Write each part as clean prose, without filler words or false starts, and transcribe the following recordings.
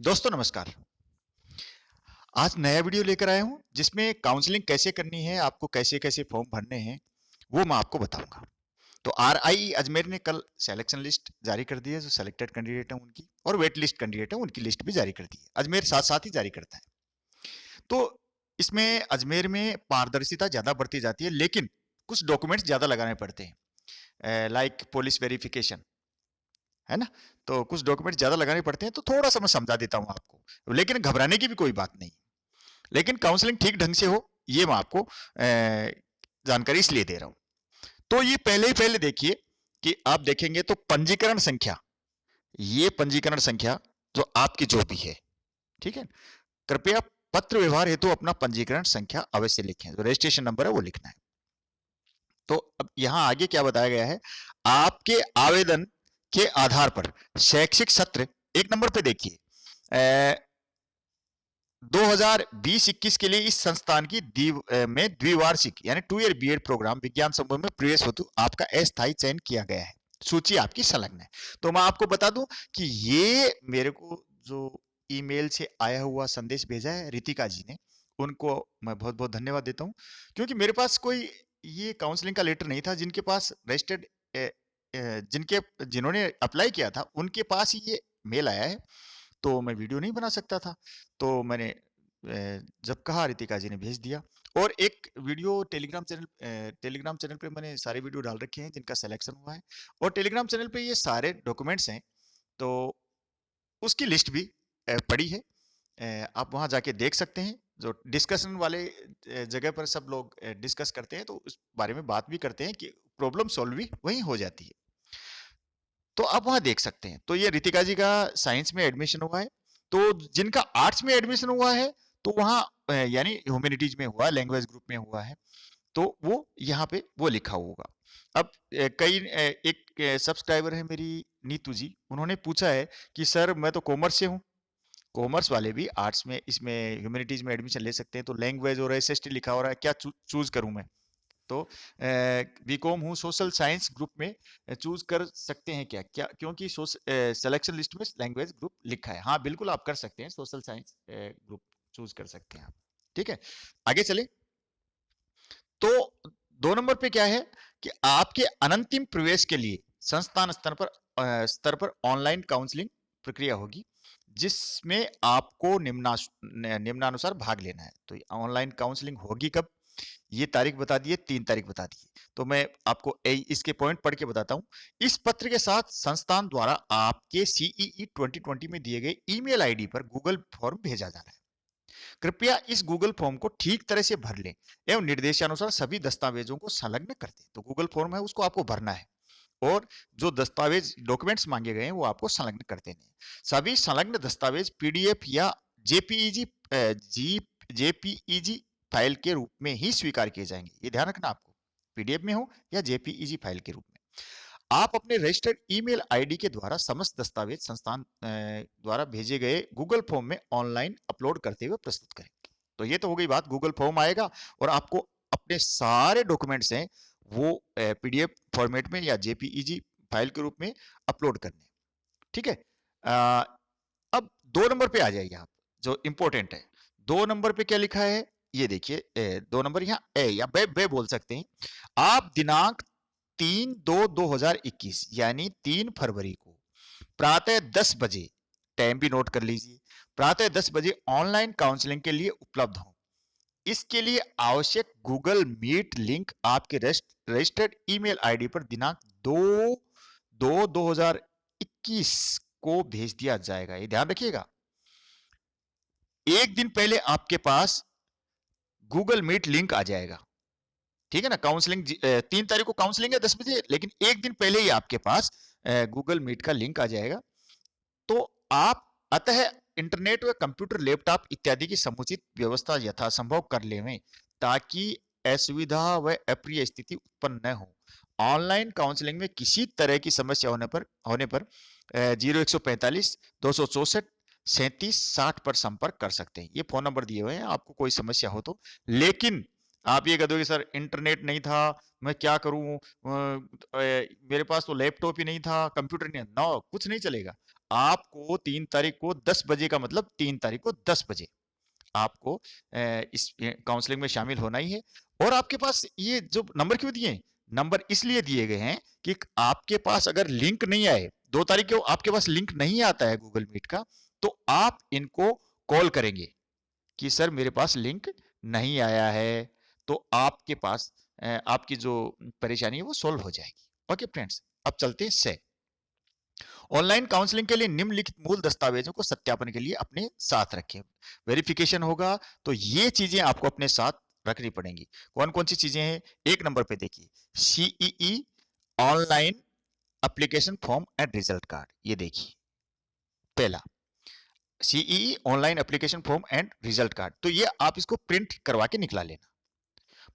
दोस्तों नमस्कार। आज नया वीडियो लेकर आया हूँ जिसमें काउंसलिंग कैसे करनी है, आपको कैसे-कैसे फॉर्म भरने हैं, वो मैं आपको बताऊँगा। तो आरआई अजमेर ने कल सिलेक्शन लिस्ट जारी कर दी है, जो सिलेक्टेड कैंडिडेट हैं उनकी और वेट लिस्ट कैंडिडेट हैं उनकी लिस्ट भी जारी कर दी है। अजमेर साथ-साथ ही जारी करता है। तो इसमें अजमेर में पारदर्शिता ज़्यादा बरती जाती है, लेकिन कुछ डॉक्यूमेंट्स ज़्यादा लगाने पड़ते हैं। लाइक पुलिस वेरिफिकेशन, है ना? तो कुछ डॉक्यूमेंट्स ज़्यादा लगाने पड़ते हैं, तो थोड़ा-सा मैं समझा देता हूँ आपको। लेकिन घबराने की भी कोई बात नहीं। लेकिन काउंसलिंग ठीक ढंग से हो, ये मैं आपको जानकारी इसलिए दे रहा हूं। तो ये पहले ही पहले देखिए कि आप देखेंगे तो पंजीकरण संख्या, ये पंजीकरण संख्या जो आपकी जो भी है, ठीक है, कृपया पत्र व्यवहार हेतु अपना पंजीकरण संख्या अवश्य लिखें। जो रजिस्ट्रेशन नंबर है वो लिखना है। तो अब यहां आगे क्या बताया गया है, आपके आवेदन के आधार पर शैक्षिक सत्र एक नंबर पे देखिए, 2020-21 के लिए इस संस्थान की में द्विवार्षिक यानी 2 ईयर बीएड प्रोग्राम विज्ञान समूह में प्रवेश हेतु आपका अस्थायी चयन किया गया है। सूची आपकी संलग्न है। तो मैं आपको बता दूं कि ये मेरे को जो ईमेल से आया हुआ संदेश भेजा है रितिका जी ने, उनको मैं बहुत बहुत धन्यवाद देता हूं, क्योंकि मेरे पास कोई ये काउंसलिंग का लेटर नहीं था। जिनके पास रजिस्टर्ड जिनके जिन्होंने अप्लाई किया था उनके पास ही ये मेल आया है, तो मैं वीडियो नहीं बना सकता था। तो मैंने जब कहा रितिका जी ने भेज दिया। और एक वीडियो टेलीग्राम चैनल पे मैंने सारे वीडियो डाल रखे हैं जिनका सिलेक्शन हुआ है, और टेलीग्राम चैनल पे ये सारे डॉक्यूमेंट्स हैं। तो उसकी लिस्ट भी पड़ी है। आप वहाँ जाके देख सकते हैं। जो डिस्कशन वाले जगह पर सब लोग डिस्कस करते हैं, तो उस बारे में बात भी करते हैं कि प्रॉब्लम सॉल्व भी वहीं हो जाती है। तो आप वहाँ देख सकते हैं। तो ये रितिका जी का साइंस में एडमिशन हुआ है। तो जिनका आर्ट्स में एडमिशन हुआ है, तो वहाँ यानी ह्यूमैनिटीज में हुआ है, लैंग्वेज ग्रुप में हुआ है, तो वो यहाँ पे वो लिखा होगा। अब एक सब्सक्राइबर है मेरी, नीतू जी, उन्होंने पूछा है कि सर मैं तो कॉमर्स से हूँ, कॉमर्स वाले भी आर्ट्स में इसमें ह्यूमैनिटीज में एडमिशन ले सकते हैं, तो लैंग्वेज और एसएसटी लिखा हो रहा है, क्या चूज करूं मैं? तो बीकॉम हूँ, सोशल साइंस ग्रुप में चूज कर सकते हैं क्या? क्या क्योंकि सिलेक्शन लिस्ट में लैंग्वेज ग्रुप लिखा है। हाँ बिल्कुल आप कर सकते हैं, सोशल साइंस ग्रुप चूज कर सकते हैं आप। ठीक है, आगे चले। तो 2 नंबर पे क्या है कि आपके अनंतिम प्रवेश के लिए संस्थान स्तर पर ऑनलाइन काउंसलिंग प्रक्रिया होगी, जिसमें आपको निम्नानुसार भाग लेना है। तो ऑनलाइन काउंसलिंग होगी कब, ये तारीख बता दी है, 3 तारीख बता दी है। तो मैं आपको इसके पॉइंट पढ़ के बताता हूँ। इस पत्र के साथ संस्थान द्वारा आपके सीईई 2020 में दिए गए ईमेल आईडी पर गूगल फॉर्म भेजा जा रहा है। कृपया इस गूगल फॉर्म को ठीक तरह से भर लें एवं निर्देशानुसार सभी दस्तावेजों को संलग्न कर दें। तो गूगल फॉर्म है, उसको आपको भरना है, और जो दस्तावेज डॉक्यूमेंट्स मांगे गए हैं वो आपको संलग्न कर देने हैं। सभी संलग्न दस्तावेज पीडीएफ या जेपीईजी जी जेपीईजी फाइल के रूप में ही स्वीकार किए जाएंगे। ये ध्यान रखना आपको, पीडीएफ में हो या जेपीईजी फाइल के रूप में। आप अपने रजिस्टर्ड ईमेल आईडी के द्वारा समस्त दस्तावेज संस्थान द्वारा भेजे गए गूगल फॉर्म में ऑनलाइन अपलोड करते हुए प्रस्तुत करें। तो ये तो हो गई बात, गूगल फॉर्म आएगा और आपको अपने सारे डॉक्यूमेंट्स हैं वो पीडीएफ फॉर्मेट में या जेपीईजी फाइल के रूप में अपलोड करने। ठीक है। अ, अब 2 नंबर पे आ जाइए आप, जो इंपॉर्टेंट है। 2 नंबर पे क्या लिखा है, ये देखिए। 2 नंबर यहाँ ए या बे बोल सकते हैं। आप दिनांक 3/2/2021 यानी 3 फरवरी को प्रातः 10 बजे, टाइम भी नोट कर लीजिए, प्रातः 10 बजे ऑनलाइन काउंसलिंग के लिए उपलब्ध हो। इसके लिए आवश्यक गूगल मीट लिंक आपके रजिस्टर्ड ईमेल आईडी पर दिनांक 2/2/2021 को भेज दिया जाएगा। ये ध्यान रखिएगा। एक दिन पहले आपके पास गूगल मीट लिंक आ जाएगा। ठीक है ना, काउंसलिंग 3 तारीख को काउंसलिंग है 10 बजे, लेकिन एक दिन पहले ही आपके पास गूगल मीट का लिंक आ जाएगा। तो आप अतः इंटरनेट व कंप्यूटर, लैपटॉप इत्यादि की समुचित व्यवस्था यथासंभव कर लें, ताकि असुविधा व अप्रिय स्थिति उत्पन्न न हो। ऑनलाइन काउंसलिंग में किसी तरह की समस्या होने पर 0145 264 3760 पर संपर्क कर सकते हैं। ये फोन नंबर दिए हुए हैं, आपको कोई समस्या हो तो। लेकिन आप ये कह दोगे सर इंटरनेट नहीं था, मैं क्या करूं, मेरे पास तो लैपटॉप ही नहीं था, कंप्यूटर नहीं, नो कुछ नहीं चलेगा। आपको 3 तारीख को 10 बजे का मतलब 3 तारीख को 10 बजे आपको इस काउंसलिंग में शामिल होना ही है। और आपके पास ये जो नंबर क्यों दिए, नंबर इसलिए दिए गए हैं कि आपके पास अगर लिंक नहीं आए, 2 तारीख को आपके पास लिंक नहीं आता है गूगल मीट का, तो आप इनको कॉल करेंगे कि सर मेरे पास लिंक नहीं आया है, तो आपके पास आपकी जो परेशानी है वो सोल्व हो जाएगी। ओके फ्रेंड्स, अब चलते हैं से ऑनलाइन काउंसलिंग के लिए निम्नलिखित मूल दस्तावेजों को सत्यापन के लिए अपने साथ रखें। वेरिफिकेशन होगा तो ये चीजें आपको अपने साथ रखनी पड़ेंगी। कौन कौन सी चीजें हैं, एक नंबर पे देखिए, CEE online application form and result card. ये देखिए पहला, CEE online application form and result card, तो ये आप इसको प्रिंट करवा के निकला लेना,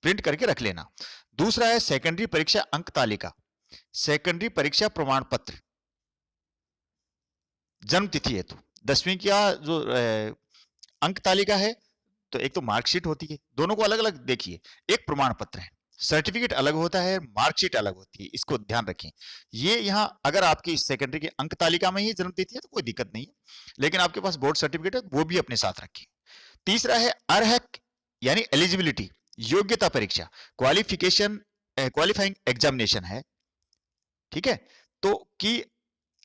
प्रिंट करके रख लेना। दूसरा है सेकेंडरी परीक्षा अंक तालिका, सेकेंडरी परीक्षा प्रमाण पत्र, जन्म तिथि हेतु। 10वीं का जो अंक तालिका है, तो एक तो मार्कशीट होती है, दोनों को अलग अलग देखिए, एक प्रमाण पत्र है, सर्टिफिकेट अलग होता है, मार्कशीट अलग होती है, इसको ध्यान रखें। ये यहाँ अगर आपकी सेकेंडरी की अंक तालिका में ही जन्म तिथि है तो कोई दिक्कत नहीं है, लेकिन आपके पास बोर्ड सर्टिफिकेट है वो भी अपने साथ रखें। तीसरा है अर्हक यानी एलिजिबिलिटी, योग्यता परीक्षा, क्वालिफिकेशन क्वालिफाइंग एग्जामिनेशन है, ठीक है। तो कि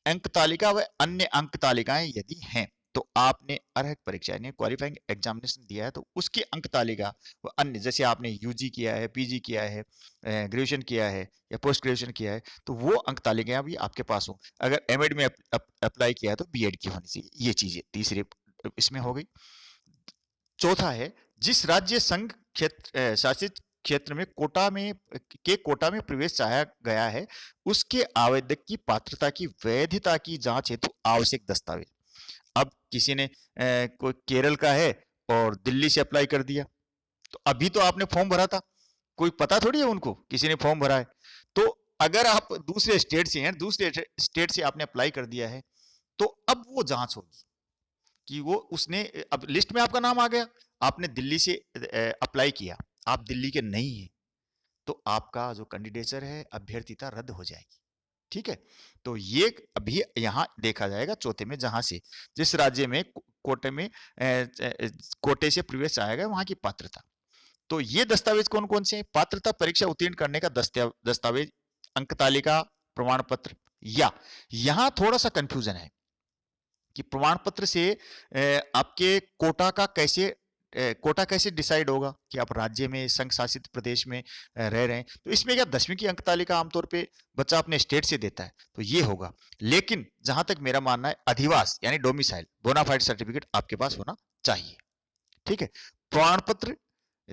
अंक तालिका व अन्य अंक तालिकाएं यदि हैं, तो आपने अर्हक परीक्षा यानी क्वालिफाइंग एग्जामिनेशन दिया है तो उसकी अंक तालिका व अन्य, जैसे आपने यूजी किया है, पीजी किया है, ग्रेजुएशन किया है या पोस्ट ग्रेजुएशन किया है, तो वो अंक तालिकाएं भी आपके पास हो। अगर एमएड में अप्लाई किया है तो बीएड की होनी चाहिए। ये चीजें तीसरे इसमें हो गई। चौथा है, जिस राज्य संघ क्षेत्र शासित क्षेत्र में कोटा में प्रवेश चाहा गया है, उसके आवेदक की पात्रता की वैधता की जांच हेतु आवश्यक दस्तावेज। अब किसी ने कोई केरल का है और दिल्ली से अप्लाई कर दिया, तो अभी तो आपने फॉर्म भरा था, कोई पता थोड़ी है उनको किसी ने फॉर्म भरा है। तो अगर आप दूसरे स्टेट से हैं, दूसरे स्टेट से आपने अप्लाई कर दिया है, तो अब वो जांच होगी कि वो उसने, अब लिस्ट में आपका नाम आ गया, आपने दिल्ली से अप्लाई किया, आप दिल्ली के नहीं हैं, तो आपका जो कैंडिडेचर है, अभ्यर्थिता रद्द हो जाएगी, ठीक है। तो ये अभी यहां देखा जाएगा चौथे में, जहां से जिस राज्य में कोटे में कोटे से प्रवेश आएगा वहां की पात्रता। तो ये दस्तावेज कौन कौन से हैं, पात्रता परीक्षा उत्तीर्ण करने का दस्तावेज, अंक तालिका, प्रमाण पत्र। या यहां थोड़ा सा कंफ्यूजन है कि प्रमाण पत्र से आपके कोटा कैसे डिसाइड होगा कि आप राज्य में संघ शासित प्रदेश में रह रहे हैं। तो इसमें क्या 10वीं की अंक तालिका आमतौर पे बच्चा अपने स्टेट से देता है, तो ये होगा। लेकिन जहां तक मेरा मानना है, अधिवास यानी डोमिसाइल बोनाफाइड सर्टिफिकेट आपके पास होना चाहिए, ठीक है। प्रमाण पत्र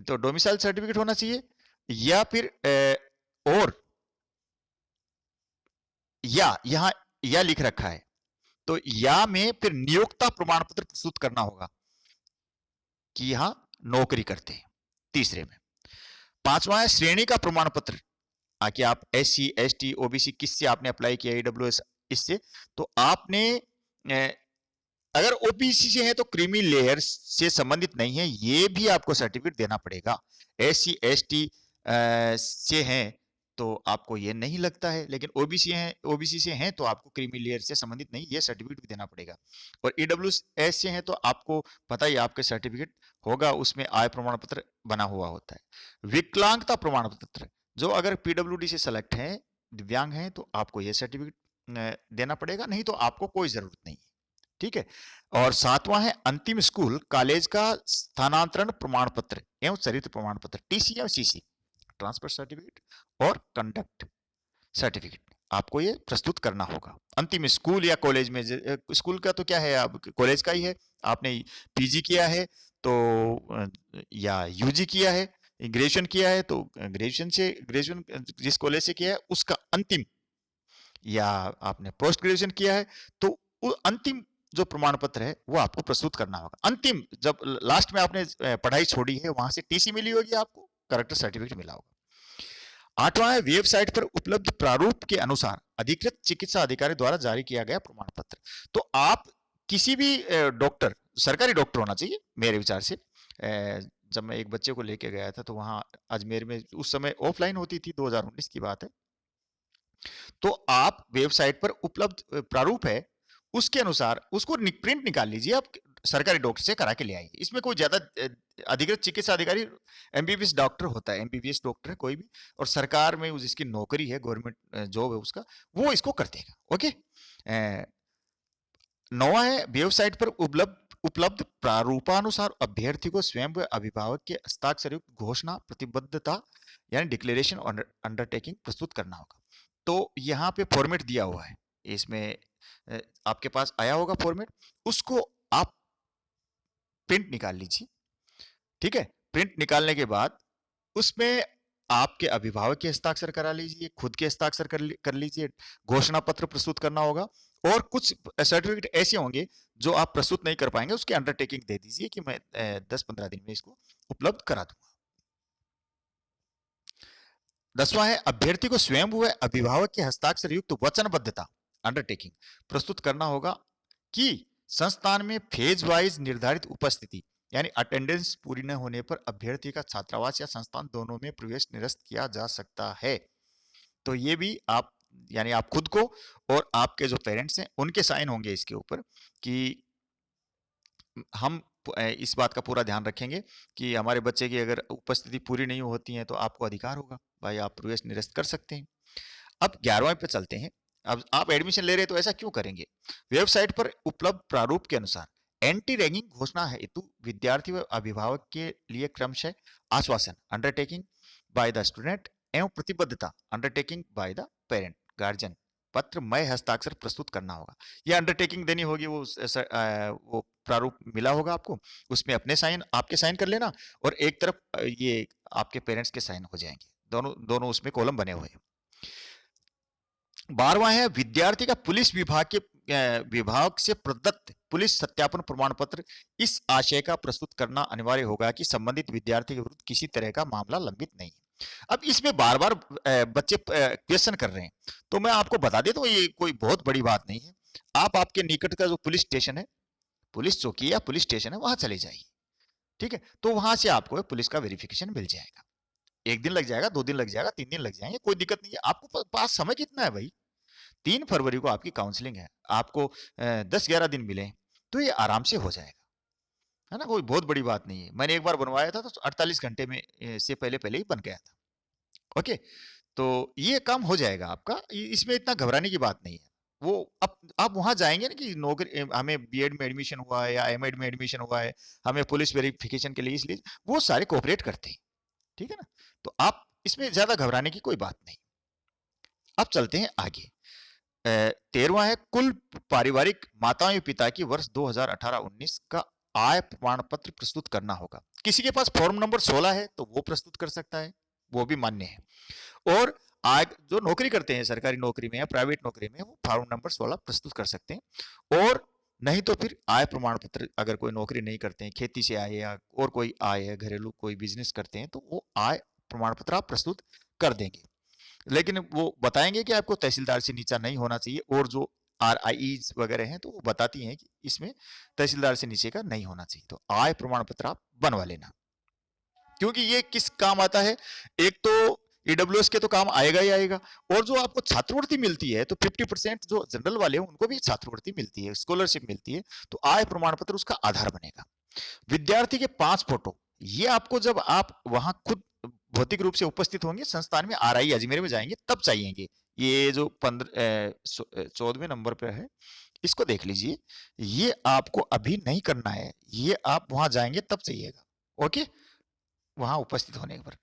तो डोमिसाइल सर्टिफिकेट होना चाहिए, या फिर और या यहाँ या लिख रखा है, तो या में फिर नियोक्ता प्रमाण पत्र प्रस्तुत करना होगा कि यहां नौकरी करते हैं, तीसरे में। पांचवा है श्रेणी का प्रमाण पत्र, आके आप SC ST OBC किससे आपने अप्लाई किया, AWS इससे, तो आपने अगर OBC से है तो क्रीमी लेयर से संबंधित नहीं है, ये भी आपको सर्टिफिकेट देना पड़ेगा। SC ST से हैं तो आपको ये नहीं लगता है, लेकिन OBC से हैं तो आपको क्रीमी लेयर से संबंधित नहीं, ये सर्टिफिकेट भी देना पड़ेगा। और EWS से हैं तो आपको पता ही आपके सर्टिफिकेट होगा, उसमें आय प्रमाण पत्र बना हुआ होता है। विकलांगता प्रमाण पत्र, जो अगर PWD से सेलेक्ट है, दिव्यांग हैं, तो आपको ये सर्टिफिकेट देना पड़ेगा, नहीं तो आपको कोई जरूरत नहीं, ठीक है। और सातवां है अंतिम स्कूल कॉलेज का स्थानांतरण प्रमाण पत्र एवं चरित्र प्रमाण पत्र, TC या CC, ट्रांसफर सर्टिफिकेट और कंडक्ट सर्टिफिकेट आपको ये प्रस्तुत करना होगा। अंतिम स्कूल या कॉलेज में, स्कूल का तो क्या है, आप कॉलेज का ही है, आपने PG किया है तो या UG किया है, ग्रेजुएशन किया है तो ग्रेजुएशन जिस कॉलेज से किया है उसका अंतिम, या आपने पोस्ट ग्रेजुएशन किया है तो वो अंतिम जो प्रमाण पत्र है वो आपको प्रस्तुत करना होगा। अंतिम जब लास्ट में आपने पढ़ाई छोड़ी है वहां से TC मिली होगी, आपको करेक्टर सर्टिफिकेट मिला होगा। आठवां है वेबसाइट पर उपलब्ध प्रारूप के अनुसार अधिकृत चिकित्सा अधिकारी द्वारा जारी किया गया प्रमाण पत्र। तो आप किसी भी डॉक्टर, सरकारी डॉक्टर होना चाहिए मेरे विचार से, जब मैं एक बच्चे को लेके गया था तो वहाँ अजमेर में उस समय ऑफलाइन होती थी, 2019 की बात है। तो आप वेबसाइट पर उपलब्ध प्रारूप है, उसके अनुसार उसको प्रिंट निकाल लीजिए, आप सरकारी डॉक्टर से करा के ले आइए। इसमें कोई ज्यादा अधिकृत चिकित्सा अधिकारी एमबीबीएस डॉक्टर होता है, एमबीबीएस डॉक्टर है कोई भी, और सरकार में जिसकी नौकरी है, गवर्नमेंट जॉब है उसका, वो इसको कर देगा। ओके। नौवां है, वेबसाइट पर उपलब्ध उपलब्ध प्रारूपानुसार अभ्यर्थी को स्वयं व अभिभावक के हस्ताक्षरयुक्त घोषणा प्रतिबद्धता यानी डिक्लेरेशन अंडरटेकिंग प्रस्तुत करना होगा। तो यहाँ पे फॉर्मेट दिया हुआ है, इसमें आपके पास आया होगा फॉर्मेट, उसको आप प्रिंट निकाल लीजिए। ठीक है, प्रिंट निकालने के बाद उसमें आपके अभिभावक के हस्ताक्षर करा लीजिए, खुद के हस्ताक्षर कर लीजिए, घोषणा पत्र प्रस्तुत करना होगा, और कुछ सर्टिफिकेट ऐसे होंगे जो आप प्रस्तुत नहीं कर पाएंगे, उसके अंडरटेकिंग दे दीजिए कि मैं 10-15 दिन में इसको उपलब्ध करा दूंगा। 10वां है, अभ्यर्थी को स्वयं व अभिभावक के हस्ताक्षर युक्त वचनबद्धता अंडरटेकिंग प्रस्तुत करना होगा कि संस्थान में फेज वाइज निर्धारित उपस्थिति यानी अटेंडेंस पूरी न होने पर अभ्यर्थी का छात्रावास या संस्थान दोनों में प्रवेश निरस्त किया जा सकता है। तो ये भी आप यानी आप खुद को और आपके जो पेरेंट्स हैं उनके साइन होंगे इसके ऊपर कि हम इस बात का पूरा ध्यान रखेंगे कि हमारे बच्चे की अगर उपस्थिति पूरी नहीं होती है तो आपको अधिकार होगा, भाई आप प्रवेश निरस्त कर सकते हैं। अब 11वें पे चलते हैं। अब आप एडमिशन ले रहे हैं तो ऐसा क्यों करेंगे? वेबसाइट पर उपलब्ध प्रारूप के अनुसार एंटी रैगिंग घोषणा हेतु विद्यार्थी व अभिभावक के लिए क्रमशः आश्वासन अंडरटेकिंग बाय द स्टूडेंट एवं प्रतिबद्धता undertaking by the parent guardian पत्र मय हस्ताक्षर प्रस्तुत करना होगा। यह अंडरटेकिंग देनी होगी, वो प्रारूप मिला होगा आपको, उसमें अपने साइन आपके साइन कर लेना, और एक तरफ ये आपके पेरेंट्स के साइन हो जाएंगे, दोनों दोनों उसमें कॉलम बने हुए हैं। 12वां है, विद्यार्थी का पुलिस विभाग से प्रदत्त पुलिस सत्यापन प्रमाण पत्र इस आशय का प्रस्तुत करना अनिवार्य होगा कि संबंधित विद्यार्थी के विरुद्ध किसी तरह का मामला लंबित नहीं है। अब इसमें बार बार बच्चे क्वेश्चन कर रहे हैं, तो मैं आपको बता देता हूँ ये कोई बहुत बड़ी बात नहीं है। आप आपके निकट का जो पुलिस स्टेशन है, पुलिस चौकी या पुलिस स्टेशन है, वहां चले जाइए। ठीक है, तो वहां से आपको पुलिस का वेरिफिकेशन मिल जाएगा। 1 दिन लग जाएगा, 2 दिन लग जाएगा, 3 दिन लग जाएंगे, कोई दिक्कत नहीं है। आपको पास समय कितना है भाई? 3 फरवरी को आपकी काउंसलिंग है, आपको 10-11 दिन मिले तो ये आराम से हो जाएगा, है ना, कोई बहुत बड़ी बात नहीं है। मैंने एक बार बनवाया था तो 48 घंटे में से पहले पहले ही बन गया था। ओके, तो ये काम हो जाएगा आपका, इसमें इतना घबराने की बात नहीं है। वो अब आप वहां जाएंगे ना कि नौकरी हमें बीएड में एडमिशन हुआ है या एमएड में एडमिशन हुआ है, हमें पुलिस वेरिफिकेशन के लिए, इसलिए वो सारे कोऑपरेट करते हैं। ठीक है ना, तो आप इसमें ज्यादा घबराने की कोई बात नहीं। अब चलते हैं आगे। 13वां है, कुल पारिवारिक माता एवं पिता की वर्ष 2018-19 का आय प्रमाण पत्र प्रस्तुत करना होगा। किसी के पास फॉर्म नंबर 16 है तो वो प्रस्तुत कर सकता है, वो भी मान्य है। और आय जो नौकरी करते हैं सरकारी नौकरी में या प्राइवेट नौकरी में, वो फॉर्म नंबर 16 प्रस्तुत कर सकते हैं। और नहीं तो फिर आय प्रमाण पत्र, अगर कोई नौकरी नहीं करते हैं, खेती से आए या और कोई आय है, घरेलू कोई बिजनेस करते हैं, तो वो आय प्रमाण पत्र आप प्रस्तुत कर देंगे। लेकिन वो बताएंगे कि आपको तहसीलदार से नीचा नहीं होना चाहिए, और जो आरआईईज वगैरह हैं तो वो बताती हैं कि इसमें तहसीलदार से नीचे का नहीं होना चाहिए। तो आय प्रमाण पत्र आप बनवा लेना, क्योंकि ये किस काम आता है? एक तो ईडब्ल्यूएस के तो काम आएगा ही आएगा, और जो आपको छात्रवृत्ति मिलती है तो 50% जो जनरल वाले हैं उनको भी छात्रवृत्ति मिलती है, स्कॉलरशिप मिलती है, तो आय प्रमाण पत्र उसका आधार बनेगा। विद्यार्थी के 5 फोटो, ये आपको जब आप वहां खुद भौतिक रूप से उपस्थित होंगे संस्थान में, आरआई अजमेर में जाएंगे तब चाहिएंगे। ये जो 14वें नंबर पे है, इसको देख लीजिए, ये आपको अभी नहीं करना है, ये आप वहां जाएंगे तब चाहिएगा। ओके, वहां उपस्थित होने पर।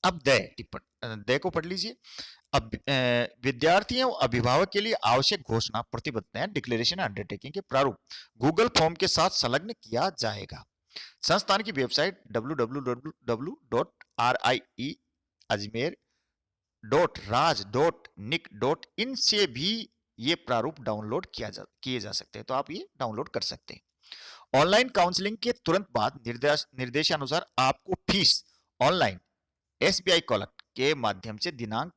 अब दय को पढ़ लीजिए। अब विद्यार्थियों अभिभावक के लिए आवश्यक घोषणा प्रतिबद्धताएं डिक्लेरेशन अंडरटेकिंग के प्रारूप गूगल फॉर्म के साथ संलग्न किया जाएगा। संस्थान की वेबसाइट www.rieajmer.raj.nic.in से भी ये प्रारूप डाउनलोड किए जा सकते हैं, तो आप ये डाउनलोड कर सकते हैं। ऑनलाइन काउंसलिंग के तुरंत बाद निर्देशानुसार आपको फीस ऑनलाइन एसबीआई कॉलेक्ट के माध्यम से दिनांक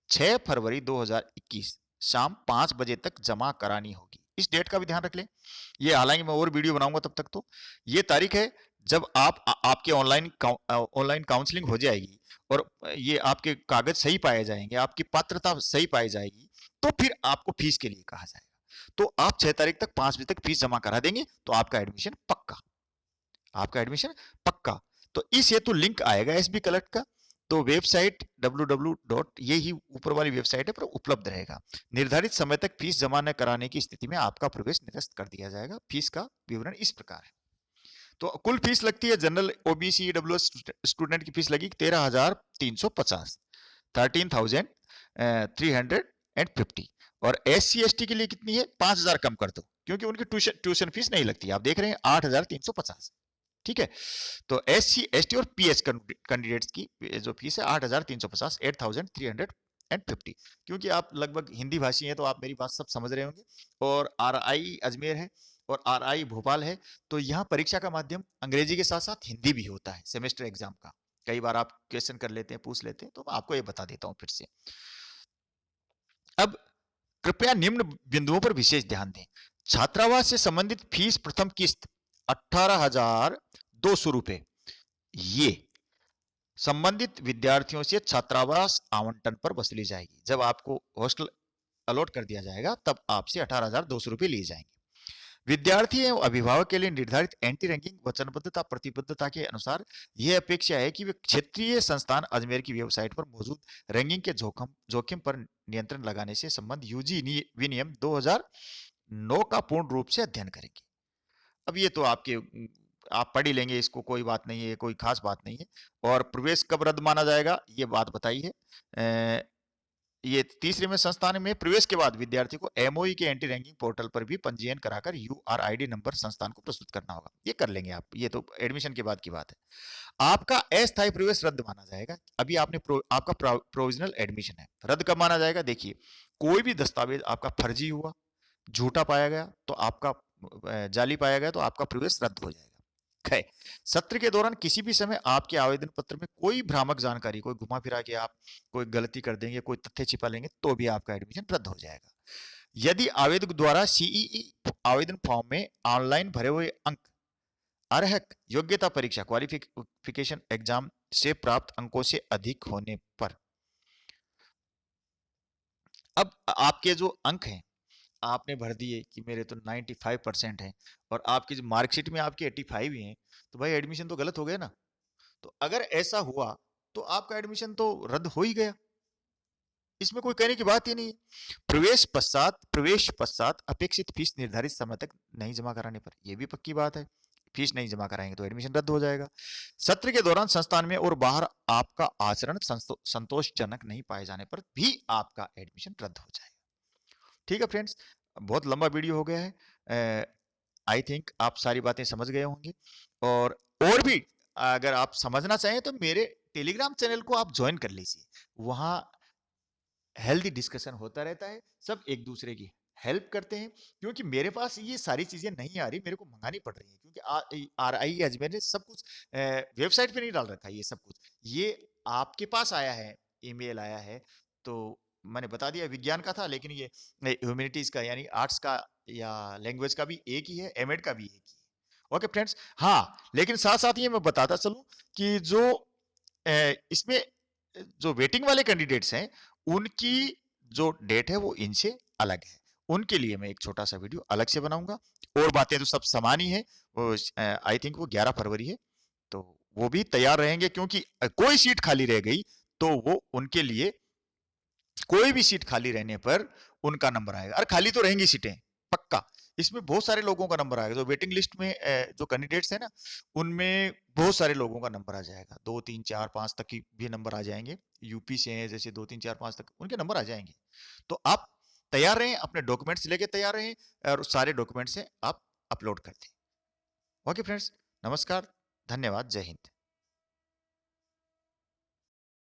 6 फरवरी 2021 शाम 5 बजे तक जमा करानी होगी। इस डेट का भी ध्यान रख लें। ये हालांकि मैं और वीडियो बनाऊंगा तब तक। तो ये तारीख है जब आपके ऑनलाइन काउंसलिंग हो जाएगी और ये आपके कागज सही पाए जाएंगे, आपकी पात्रता सही पाई जाएगी, तो फिर आपको फीस के लिए कहा जाएगा। तो आप 6 तारीख तक 5 बजे तक फीस जमा करा देंगे तो आपका एडमिशन पक्का, आपका एडमिशन पक्का। तो इस हेतु लिंक आएगा एसबी कलेक्ट का, तो वेबसाइट www. ये ही ऊपर वाली वेबसाइट है पर उपलब्ध रहेगा। निर्धारित समय तक फीस जमा न कराने की स्थिति में आपका प्रवेश निरस्त कर दिया जाएगा। फीस का विवरण इस प्रकार है। तो कुल फीस लगती है जनरल ओबीसी ईडब्ल्यूएस स्टूडेंट की फीस लगी 13,350, 13,350। और SC ST के लिए कितनी है? 5,000 कम कर दो, क्योंकि उनकी ट्यूशन फीस नहीं लगती। आप देख रहे हैं 8,350। ठीक है, तो SC ST और PH कैंडिडेट्स की जो फीस है 8,350, 8,350। क्योंकि आप लगभग हिंदी भाषी हैं तो आप मेरी बात सब समझ रहे होंगे। और RI अजमेर है और RI भोपाल है, तो यहाँ परीक्षा का माध्यम अंग्रेजी के साथ साथ हिंदी भी होता है सेमेस्टर एग्जाम का। कई बार आप क्वेश्चन कर लेते हैं, पूछ लेते हैं, तो मैं आपको ये बता देता हूँ फिर से। अब कृपया निम्न बिंदुओं पर विशेष ध्यान दें। छात्रावास से संबंधित फीस प्रथम किस्त 18,200 रुपए ये संबंधित विद्यार्थियों से छात्रावास आवंटन पर वसूली जाएगी। जब आपको हॉस्टल अलॉट कर दिया जाएगा तब आपसे 18,200 रुपए लिए जाएंगे। विद्यार्थी एवं अभिभावक के लिए निर्धारित एंटी रैंकिंग वचनबद्धता प्रतिबद्धता के अनुसार यह अपेक्षा है कि वे क्षेत्रीय संस्थान अजमेर की वेबसाइट पर मौजूद रैंकिंग के जोखिम पर नियंत्रण लगाने से संबंध यूजी विनियम 2009 का पूर्ण रूप से अध्ययन करेंगे। अब ये तो आप पढ़ ही लेंगे इसको, कोई बात नहीं है, कोई खास बात नहीं है। और प्रवेश कब रद्द माना जाएगा ये बात बताई है। ये तीसरे में संस्थान में प्रवेश के बाद विद्यार्थी को MOE के एंटी रैंकिंग पोर्टल पर भी पंजीयन कराकर URID नंबर संस्थान को प्रस्तुत करना होगा। ये कर लेंगे आप, ये तो एडमिशन के बाद की बात है। आपका अस्थायी प्रवेश रद्द माना जाएगा। अभी आपका प्रोविजनल एडमिशन है, रद्द कब माना जाएगा? देखिए, कोई भी दस्तावेज आपका फर्जी हुआ, झूठा पाया गया तो आपका जाली पाया गया तो आपका प्रवेश रद्द हो जाएगा। सत्र के दौरान किसी भी समय आपके आवेदन पत्र में कोई भ्रामक जानकारी, कोई घुमा फिरा के आप कोई गलती कर देंगे, कोई तथ्य छिपा लेंगे तो भी आपका एडमिशन रद्द हो जाएगा। यदि आवेदक द्वारा CEE आवेदन फॉर्म में ऑनलाइन भरे हुए अंक अर्हक योग्यता परीक्षा क्वालिफिकेशन एग्जाम से प्राप्त अंकों से अधिक होने पर, अब आपके जो अंक हैं आपने भर दिए कि मेरे तो 95% है और आपकी जो मार्कशीट में आपके 85 ही हैं, तो भाई एडमिशन तो गलत हो गया ना। तो अगर ऐसा हुआ तो आपका एडमिशन तो रद्द हो ही गया, इसमें कोई कहने की बात ही नहीं। प्रवेश पश्चात अपेक्षित फीस निर्धारित समय तक नहीं जमा कराने पर, यह भी पक्की बात है, फीस नहीं जमा कराएंगे तो एडमिशन रद्द हो जाएगा। सत्र के दौरान संस्थान में और बाहर आपका आचरण संतोषजनक नहीं पाए जाने पर भी आपका एडमिशन रद्द हो जाएगा। ठीक है फ्रेंड्स, बहुत लंबा वीडियो हो गया है। आई थिंक आप सारी बातें समझ गए होंगे। और भी अगर आप समझना चाहें तो मेरे टेलीग्राम चैनल को आप ज्वाइन कर लीजिए। वहां हेल्दी डिस्कशन होता रहता है, सब एक दूसरे की हेल्प करते हैं। क्योंकि मेरे पास ये सारी चीजें नहीं आ रही, मेरे को मंगानी पड़ रही है, क्योंकि RI अजमेर ने सब कुछ वेबसाइट पे नहीं डाल रखा है। ये सब कुछ ये आपके पास आया है, ईमेल आया है, तो मैंने बता दिया विज्ञान का था, लेकिन ये ह्यूमैनिटीज का यानी आर्ट्स का या लैंग्वेज का भी एक ही है, एमएड का भी एक ही है। ओके फ्रेंड्स, हाँ लेकिन साथ साथ ये मैं बताता चलूं कि जो इसमें जो वेटिंग वाले कैंडिडेट्स हैं उनकी जो डेट है वो इनसे अलग है, उनके लिए मैं एक छोटा सा वीडियो अलग से बनाऊंगा। और बातें तो सब समान ही है। वो आई थिंक वो 11 फरवरी है, तो वो भी तैयार रहेंगे, क्योंकि कोई सीट खाली रह गई तो वो उनके लिए, कोई भी सीट खाली रहने पर उनका नंबर आएगा। और खाली तो रहेंगी सीटें पक्का, इसमें बहुत सारे लोगों का नंबर आएगा। जो वेटिंग लिस्ट में जो कैंडिडेट्स है ना, उनमें बहुत सारे लोगों का नंबर आ जाएगा, 2 3 4 5 तक की भी नंबर आ जाएंगे। यूपी से हैं जैसे 2 3 4 5 तक उनके नंबर आ जाएंगे। तो आप तैयार रहें, अपने डॉक्यूमेंट्स लेके तैयार रहें और सारे डॉक्यूमेंट्स आप अपलोड कर दें। ओके फ्रेंड्स, नमस्कार, धन्यवाद, जय हिंद।